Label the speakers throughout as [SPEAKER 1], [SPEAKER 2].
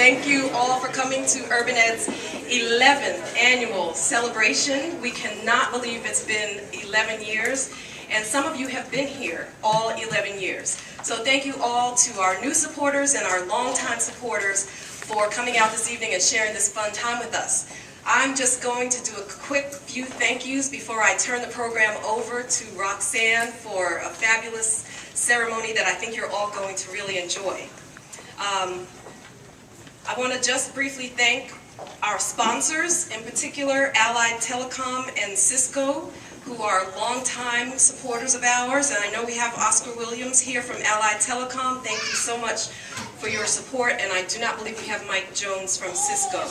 [SPEAKER 1] Thank you all for coming to Urban Ed's 11th annual celebration. We cannot believe it's been 11 years, and some of you have been here all 11 years. So thank you all to our new supporters and our longtime supporters for coming out this evening and sharing this fun time with us. I'm just going to do a quick few thank yous before I turn the program over to Roxanne for a fabulous ceremony that I think you're all going to really enjoy. I want to just briefly thank our sponsors, in particular Allied Telecom and Cisco, who are longtime supporters of ours. And I know we have Oscar Williams here from Allied Telecom. Thank you so much for your support. And I do not believe we have Mike Jones from Cisco.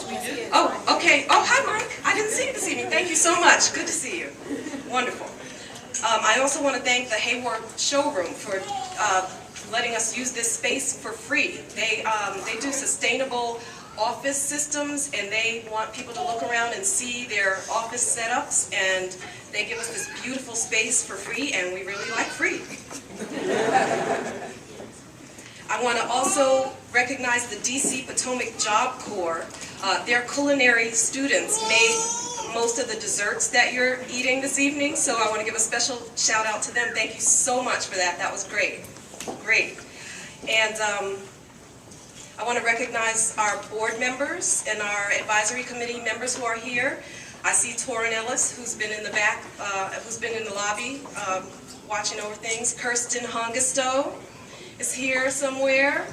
[SPEAKER 1] Oh, okay. Oh, hi, Mike. I didn't see you this evening. Thank you so much. Good to see you. Wonderful. I also want to thank the Hayward Showroom for letting us use this space for free. They do sustainable office systems, and they want people to look around and see their office setups, and they give us this beautiful space for free, and we really like free. I want to also recognize the DC Potomac Job Corps. Their culinary students made most of the desserts that you're eating this evening, so I want to give a special shout out to them. Thank you so much for that. That was great. Great. And I want to recognize our board members and our advisory committee members who are here. I see Torrin Ellis, who's been in the back, who's been in the lobby watching over things. Kirsten Hongestow is here somewhere.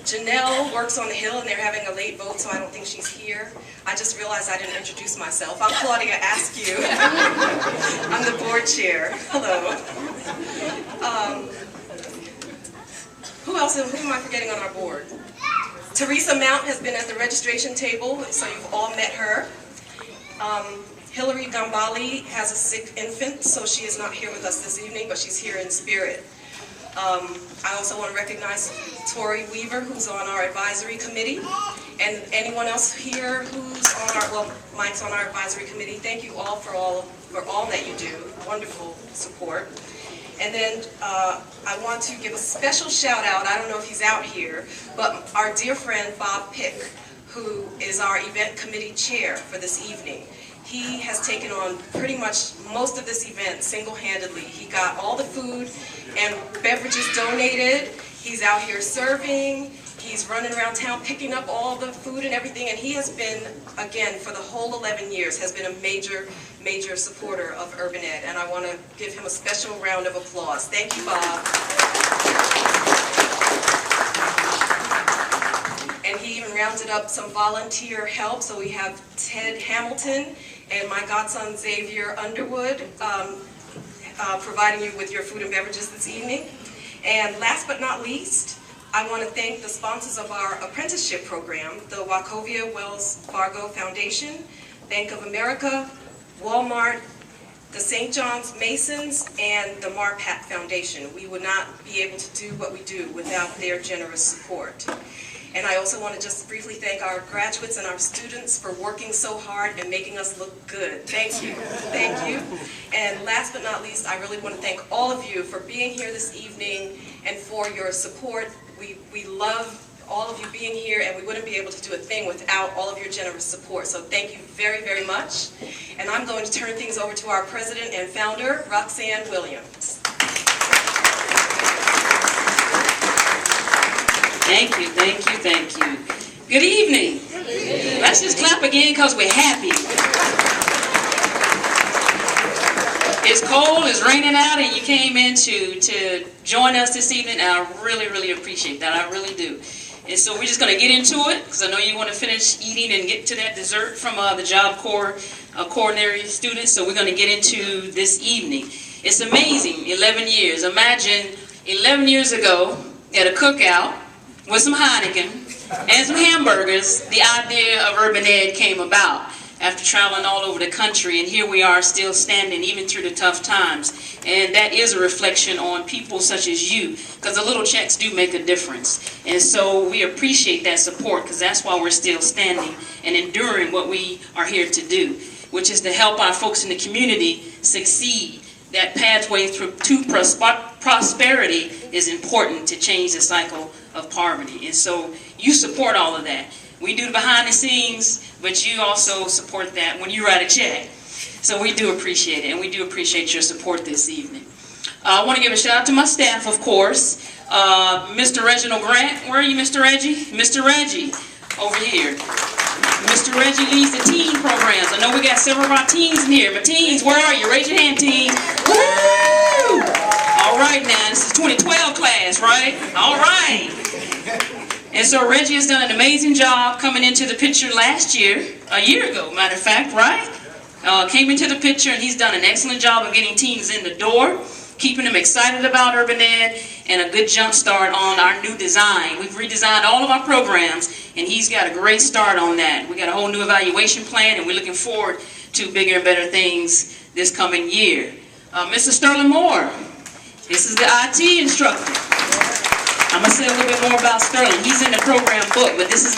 [SPEAKER 1] Janelle works on the Hill, and they're having a late vote, so I don't think she's here. I just realized I didn't introduce myself. I'm Claudia Askew. I'm the board chair. Hello. Who am I forgetting on our board? Teresa Mount has been at the registration table, so you've all met her. Hillary Gambali has a sick infant, so she is not here with us this evening, but she's here in spirit. I also want to recognize Tori Weaver, who's on our advisory committee, and anyone else here who's on our, well, Mike's on our advisory committee. Thank you all for all that you do. Wonderful support. And then I want to give a special shout out, I don't know if he's out here, but our dear friend Bob Pick, who is our event committee chair for this evening. He has taken on pretty much most of this event single-handedly. He got all the food and beverages donated. He's out here serving. He's running around town picking up all the food and everything. And he has been, again, for the whole 11 years, has been a major, major supporter of Urban Ed. And I want to give him a special round of applause. Thank you, Bob. And he even rounded up some volunteer help. So we have Ted Hamilton and my godson Xavier Underwood providing you with your food and beverages this evening. And last but not least, I want to thank the sponsors of our apprenticeship program, the Wachovia Wells Fargo Foundation, Bank of America, Walmart, the St. John's Masons, and the Marpat Foundation. We would not be able to do what we do without their generous support. And I also want to just briefly thank our graduates and our students for working so hard and making us look good. Thank you. Thank you. And last but not least, I really want to thank all of you for being here this evening and for your support. We love all of you being here, and we wouldn't be able to do a thing without all of your generous support. So thank you very, very much. And I'm going to turn things over to our president and founder, Roxanne Williams.
[SPEAKER 2] Thank you, thank you, thank you. Good evening. Let's just clap again because we're happy. It's cold, it's raining out, and you came in to join us this evening, and I really, really appreciate that. I really do. And so we're just going to get into it, because I know you want to finish eating and get to that dessert from the Job Corps culinary students, so we're going to get into this evening. It's amazing, 11 years. Imagine 11 years ago at a cookout with some Heineken and some hamburgers, the idea of Urban Ed came about after traveling all over the country, and here we are still standing even through the tough times. And that is a reflection on people such as you, because the little checks do make a difference. And so we appreciate that support, because that's why we're still standing and enduring what we are here to do, which is to help our folks in the community succeed that pathway through to prosperity is important to change the cycle of poverty. And so you support all of that. We do the behind the scenes, but you also support that when you write a check. So we do appreciate it, and we do appreciate your support this evening. I want to give a shout out to my staff, of course. Mr. Reginald Grant, where are you, Mr. Reggie? Mr. Reggie, over here. Mr. Reggie leads the teen programs. I know we got several of our teens in here. My teens, where are you? Raise your hand, teens. Woo! All right now, this is 2012 class, right? All right. And so Reggie has done an amazing job coming into the picture last year, a year ago, matter of fact, right? Came into the picture, and he's done an excellent job of getting teens in the door, keeping them excited about Urban Ed, and a good jump start on our new design. We've redesigned all of our programs, and he's got a great start on that. We got a whole new evaluation plan, and we're looking forward to bigger and better things this coming year. Mr. Sterling Moore, this is the IT instructor. I'm going to say a little bit more about Sterling. He's in the program book, but this is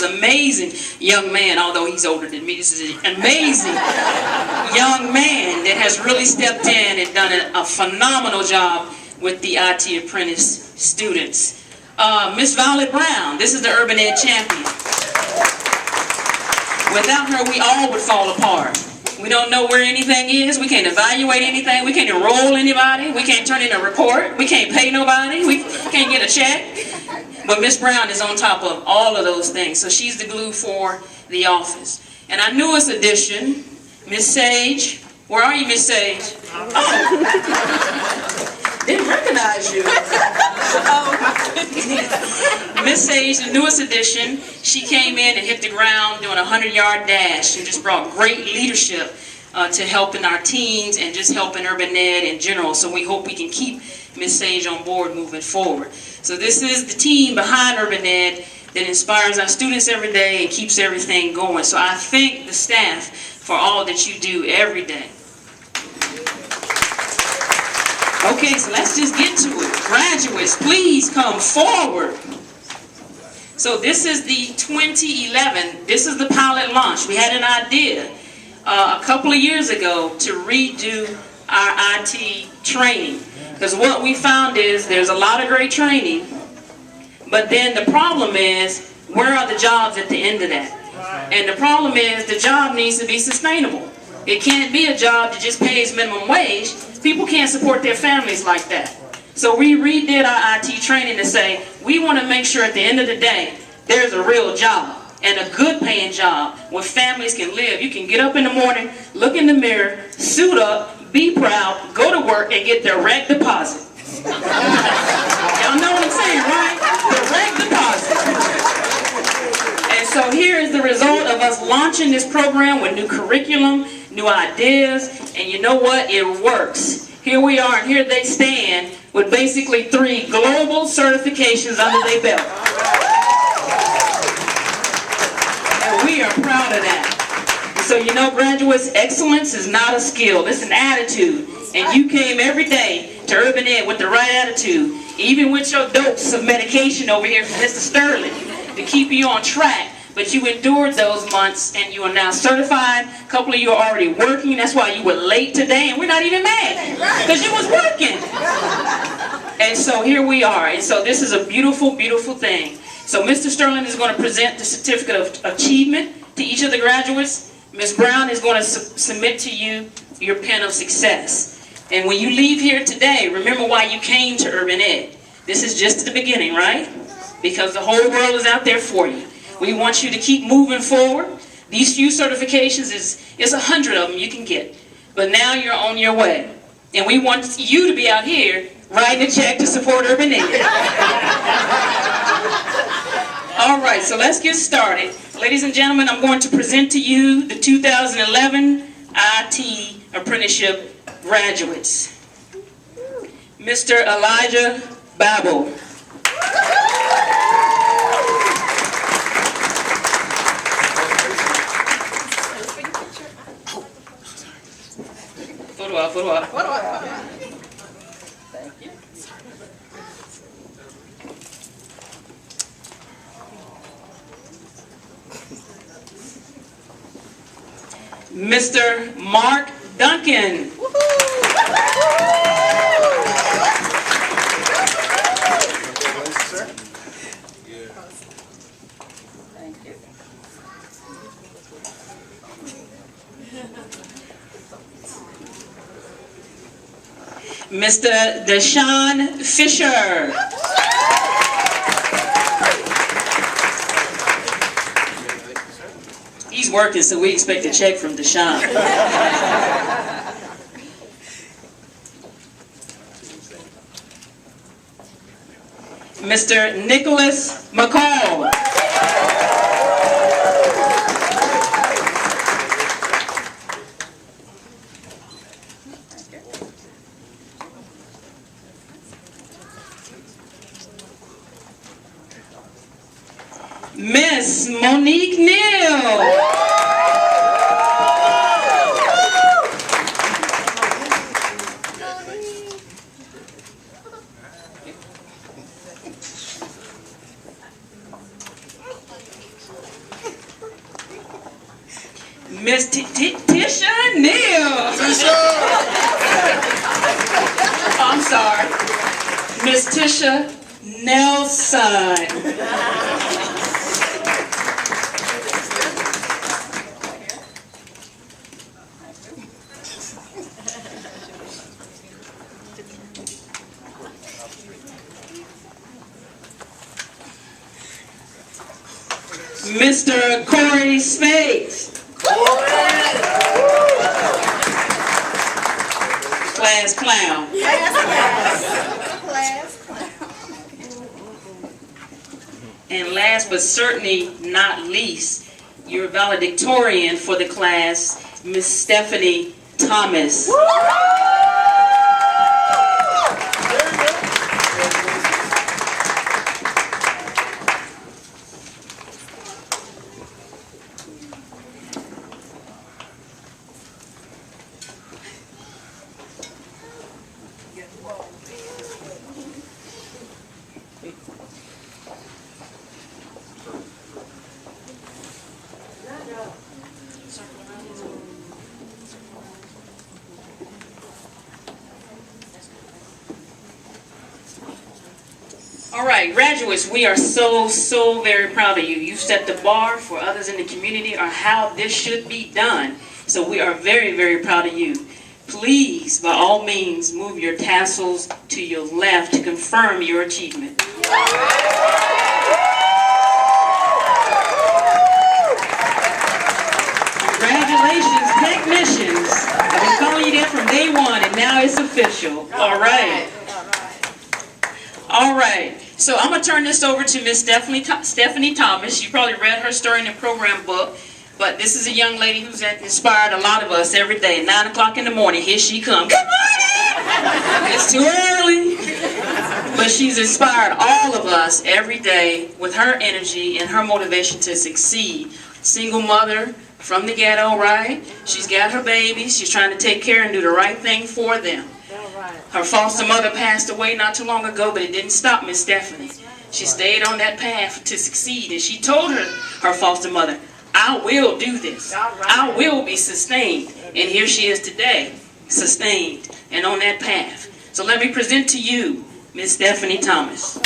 [SPEAKER 2] an amazing young man, although he's older than me. This is an amazing young man that has really stepped in and done a phenomenal job with the IT Apprentice students. Miss Violet Brown, this is the Urban Ed champion. Without her, we all would fall apart. We don't know where anything is. We can't evaluate anything. We can't enroll anybody. We can't turn in a report. We can't pay nobody. We can't get a check. But Miss Brown is on top of all of those things. So she's the glue for the office. And our newest addition, Miss Sage. Where are you, Miss Sage? Oh. Didn't recognize you. Miss Sage, the newest addition, she came in and hit the ground doing a 100-yard dash and just brought great leadership to helping our teens and just helping Urban Ed in general. So we hope we can keep Miss Sage on board moving forward. So this is the team behind Urban Ed that inspires our students every day and keeps everything going. So I thank the staff for all that you do every day. Okay, so let's just get to it. Graduates, please come forward. So this is the 2011, this is the pilot launch. We had an idea a couple of years ago to redo our IT training. Because what we found is there's a lot of great training, but then the problem is, where are the jobs at the end of that? And the problem is the job needs to be sustainable. It can't be a job that just pays minimum wage. People can't support their families like that. So we redid our IT training to say, we want to make sure at the end of the day, there's a real job and a good paying job where families can live. You can get up in the morning, look in the mirror, suit up, be proud, go to work, and get direct deposit. Y'all know what I'm saying, right? Direct deposit. And so here is the result of us launching this program with new curriculum, new ideas, and you know what? It works. Here we are, and here they stand with basically 3 global certifications under their belt. And we are proud of that. So you know, graduates, excellence is not a skill, it's an attitude. And you came every day to Urban Ed with the right attitude, even with your dose of medication over here from Mr. Sterling to keep you on track. But you endured those months, and you are now certified. A couple of you are already working. That's why you were late today, and we're not even mad, because you was working. And so here we are. And so this is a beautiful, beautiful thing. So Mr. Sterling is going to present the certificate of achievement to each of the graduates. Ms. Brown is going to submit to you your pen of success. And when you leave here today, remember why you came to Urban Ed. This is just the beginning, right? Because the whole world is out there for you. We want you to keep moving forward. These few certifications is 100 of them you can get. But now you're on your way. And we want you to be out here writing a check to support Urban Ed. All right, so let's get started. Ladies and gentlemen, I'm going to present to you the 2011 IT Apprenticeship graduates. Mr. Elijah Babel. Photo op. Thank you. Mr. Mark Duncan. Woohoo! Mr. Deshaun Fisher. He's working, so we expect a check from Deshaun. Mr. Nicholas McCall. Miss Monique Neal. Miss Tisha Neal. I'm sorry. Miss Tisha Nelson. Mr. Corey Spades. Class clown. And last but certainly not least, your valedictorian for the class, Miss Stephanie Thomas. All right, graduates, we are so very proud of you. You've set the bar for others in the community on how this should be done. So we are very proud of you. Please, by all means, move your tassels to your left to confirm your achievement. Congratulations, technicians. I've been calling you that from day one, and now it's official. All right. All right. So I'm going to turn this over to Miss Stephanie Thomas. You probably read her story in the program book, but this is a young lady who's inspired a lot of us every day. 9 o'clock in the morning, here she comes. Good morning! It's too early. But she's inspired all of us every day with her energy and her motivation to succeed. Single mother from the ghetto, right? She's got her babies. She's trying to take care and do the right thing for them. Her foster mother passed away not too long ago, but it didn't stop Miss Stephanie. She stayed on that path to succeed, and she told her foster mother, I will do this. I will be sustained. And here she is today, sustained and on that path. So let me present to you Miss Stephanie Thomas.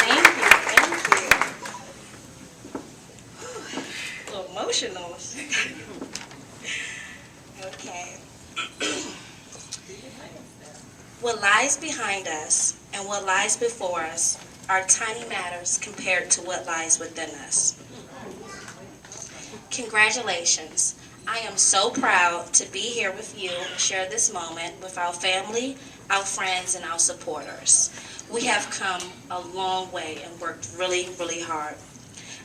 [SPEAKER 3] Thank you. A little emotional. Okay. What lies behind us and what lies before us are tiny matters compared to what lies within us. Congratulations. I am so proud to be here with you and share this moment with our family, our friends, and our supporters. We have come a long way and worked really hard.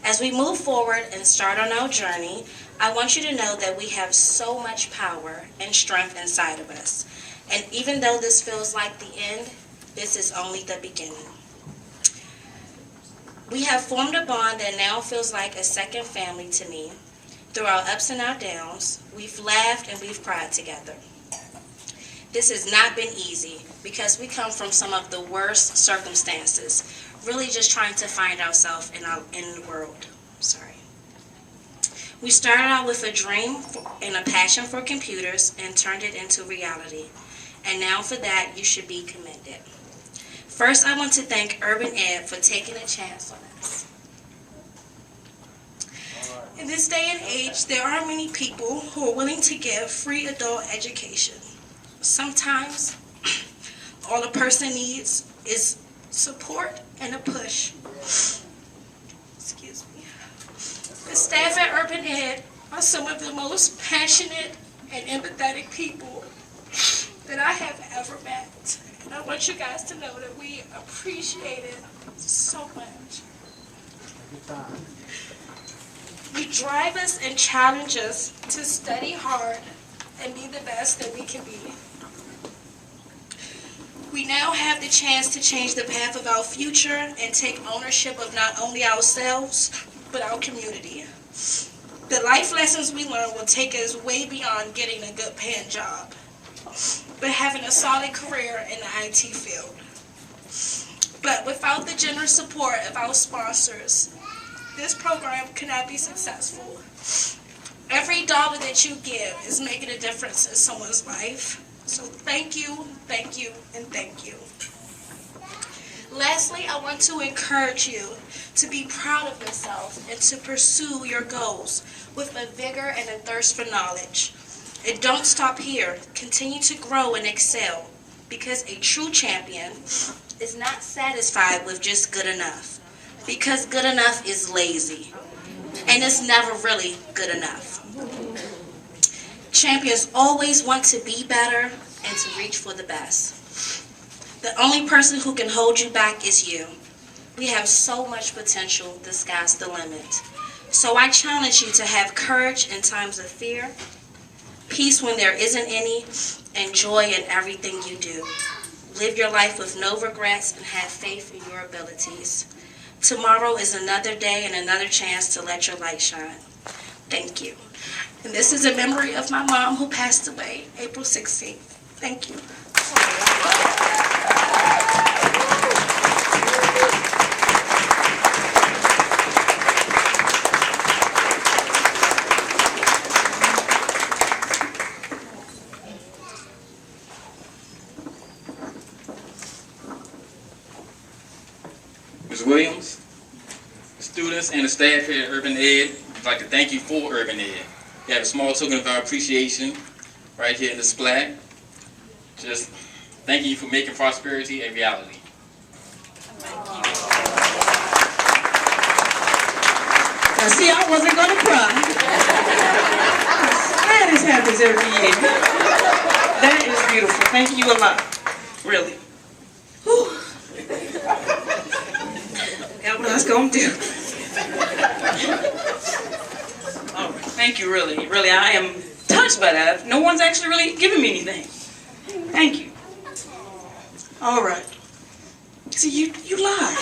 [SPEAKER 3] As we move forward and start on our journey, I want you to know that we have so much power and strength inside of us. And even though this feels like the end, this is only the beginning. We have formed a bond that now feels like a second family to me. Through our ups and our downs, we've laughed and we've cried together. This has not been easy because we come from some of the worst circumstances, really just trying to find ourselves in the world. We started out with a dream and a passion for computers and turned it into reality. And now for that, you should be commended. First, I want to thank Urban Ed for taking a chance on us. In this day and age, there are many people who are willing to give free adult education. Sometimes, all a person needs is support and a push. Excuse me. The staff at Urban Ed are some of the most passionate and empathetic people that I have ever met. And I want you guys to know that we appreciate it so much. You drive us and challenge us to study hard and be the best that we can be. We now have the chance to change the path of our future and take ownership of not only ourselves, but our community. The life lessons we learn will take us way beyond getting a good paying job, but having a solid career in the IT field. But without the generous support of our sponsors, this program cannot be successful. Every dollar that you give is making a difference in someone's life. So thank you, and thank you. Lastly, I want to encourage you to be proud of yourself and to pursue your goals with a vigor and a thirst for knowledge. And don't stop here. Continue to grow and excel, because a true champion is not satisfied with just good enough, because good enough is lazy, and it's never really good enough. Champions always want to be better and to reach for the best. The only person who can hold you back is you. We have so much potential, the sky's the limit. So I challenge you to have courage in times of fear, peace when there isn't any, and joy in everything you do. Live your life with no regrets and have faith in your abilities. Tomorrow is another day and another chance to let your light shine. Thank you. And this is a memory of my mom who passed away April 16th. Thank you.
[SPEAKER 4] Ms. Williams, the students and the staff here at Urban Ed, I'd like to thank you for Urban Ed. You have a small token of our appreciation right here in this plaque. Just thank you for making prosperity a reality.
[SPEAKER 2] Now see, I wasn't going to cry. I'm glad this happens every year. That is beautiful. Thank you a lot. Really. Whew. That's what I was going to do. All right. Thank you, really. Really, I am touched by that. No one's actually really given me anything. Thank you. All right. See, you lied.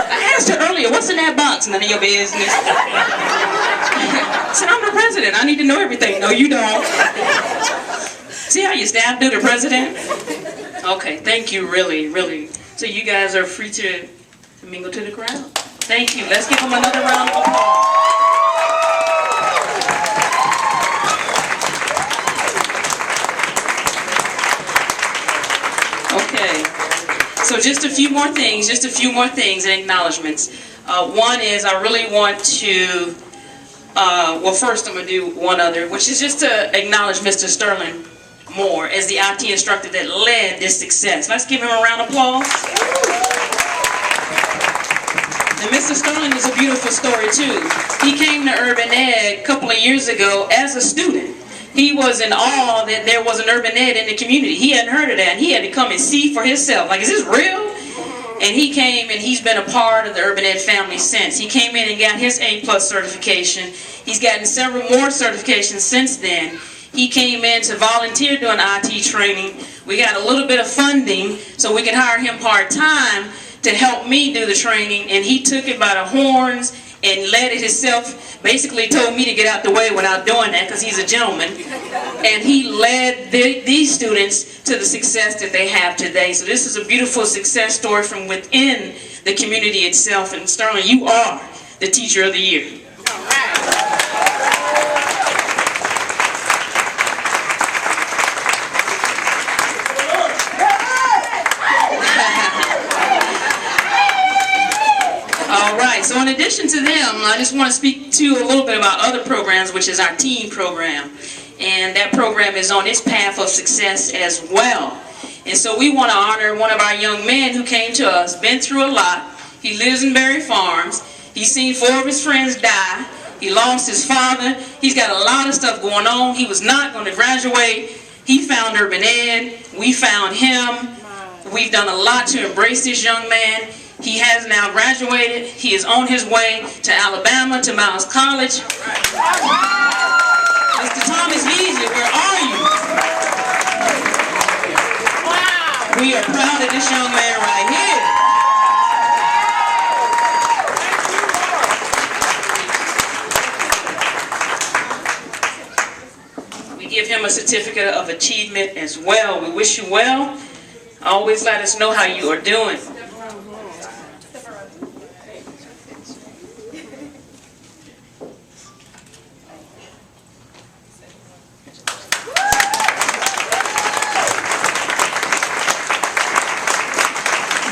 [SPEAKER 2] I asked her earlier, what's in that box? None of your business. I said, I'm the president. I need to know everything. No, you don't. See how your staff do the president? Okay, thank you, really, really. So you guys are free to mingle to the crowd. Thank you. Let's give them another round of applause. Okay. So just a few more things and acknowledgments. One is I really want to, well, first I'm going to do one other, which is just to acknowledge Mr. Sterling Moore as the IT instructor that led this success. Let's give him a round of applause. And Mr. Sterling is a beautiful story too. He came to Urban Ed a couple of years ago as a student. He was in awe that there was an Urban Ed in the community. He hadn't heard of that, and he had to come and see for himself. Like, is this real? And he came, and he's been a part of the Urban Ed family since. He came in and got his A+ certification. He's gotten several more certifications since then. He came in to volunteer doing IT training. We got a little bit of funding so we could hire him part-time to help me do the training, and he took it by the horns and led it himself. Basically told me to get out the way without doing that because he's a gentleman. And he led these students to the success that they have today. So this is a beautiful success story from within the community itself. And Sterling, you are the Teacher of the Year. All right, so in addition to them, him, I just want to speak to a little bit about other programs, which is our teen program. And that program is on its path of success as well. And so we want to honor one of our young men who came to us, been through a lot. He lives in Berry Farms. He's seen 4 of his friends die. He lost his father. He's got a lot of stuff going on. He was not going to graduate. He found Urban Ed. We found him. We've done a lot to embrace this young man. He has now graduated. He is on his way to Alabama, to Miles College. Mr. Thomas Beasley, where are you? We are proud of this young man right here. We give him a certificate of achievement as well. We wish you well. Always let us know how you are doing.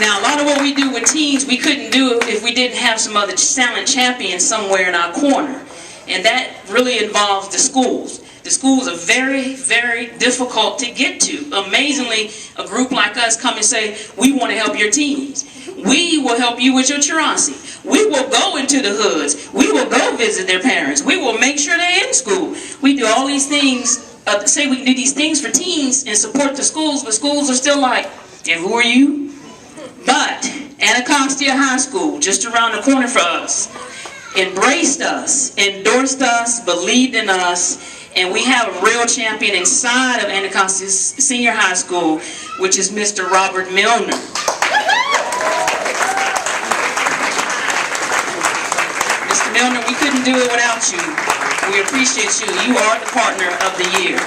[SPEAKER 2] Now, a lot of what we do with teens, we couldn't do if we didn't have some other silent champions somewhere in our corner. And that really involves the schools. The schools are very, very difficult to get to. Amazingly, a group like us come and say, we want to help your teens. We will help you with your truancy. We will go into the hoods. We will go visit their parents. We will make sure they're in school. We do all these things, say we can do these things for teens and support the schools, but schools are still like, and who are you? But Anacostia High School, just around the corner for us, embraced us, endorsed us, believed in us, and we have a real champion inside of Anacostia Senior High School, which is Mr. Robert Milner. Mr. Milner, we couldn't do it without you. We appreciate you. You are the partner of the year.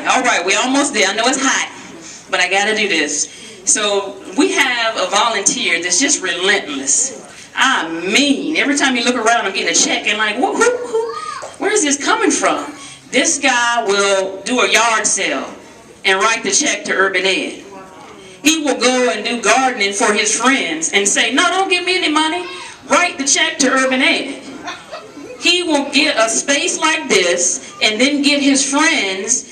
[SPEAKER 2] All right. We almost there. I know it's hot, but I got to do this. So we have a volunteer that's just relentless. I mean, every time you look around, I'm getting a check and like, where is this coming from? This guy will do a yard sale and write the check to Urban Ed. He will go and do gardening for his friends and say, no, don't give me any money. Write the check to Urban Ed. He will get a space like this and then get his friends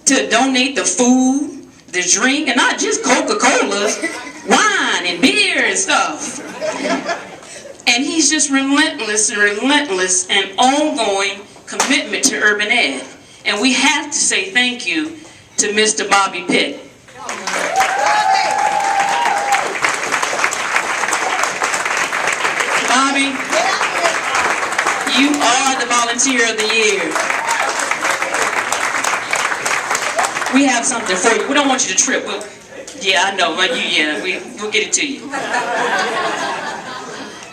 [SPEAKER 2] to donate the food, the drink, and not just Coca-Colas, wine and beer and stuff. And he's just relentless and ongoing commitment to Urban Ed. And we have to say thank you to Mr. Bobby Pitt. Bobby, you are the volunteer of the year. We have something for you. We don't want you to trip. Yeah, I know. We'll get it to you.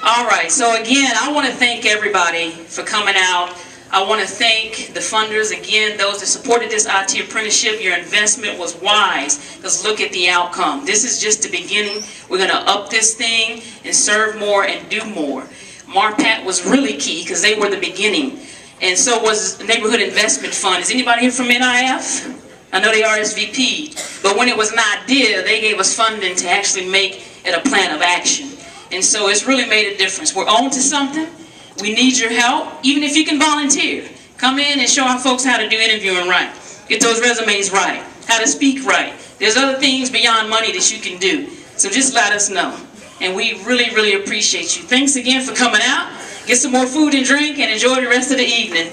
[SPEAKER 2] All right. So again, I want to thank everybody for coming out. I want to thank the funders, again, those that supported this IT apprenticeship. Your investment was wise, because look at the outcome. This is just the beginning. We're going to up this thing and serve more and do more. MARPAT was really key because they were the beginning. And so was the Neighborhood Investment Fund. Is anybody here from NIF? I know they RSVP'd. But when it was an idea, they gave us funding to actually make it a plan of action. And so it's really made a difference. We're on to something. We need your help, even if you can volunteer. Come in and show our folks how to do interviewing right. Get those resumes right. How to speak right. There's other things beyond money that you can do. So just let us know. And we really, really appreciate you. Thanks again for coming out. Get some more food and drink and enjoy the rest of the evening.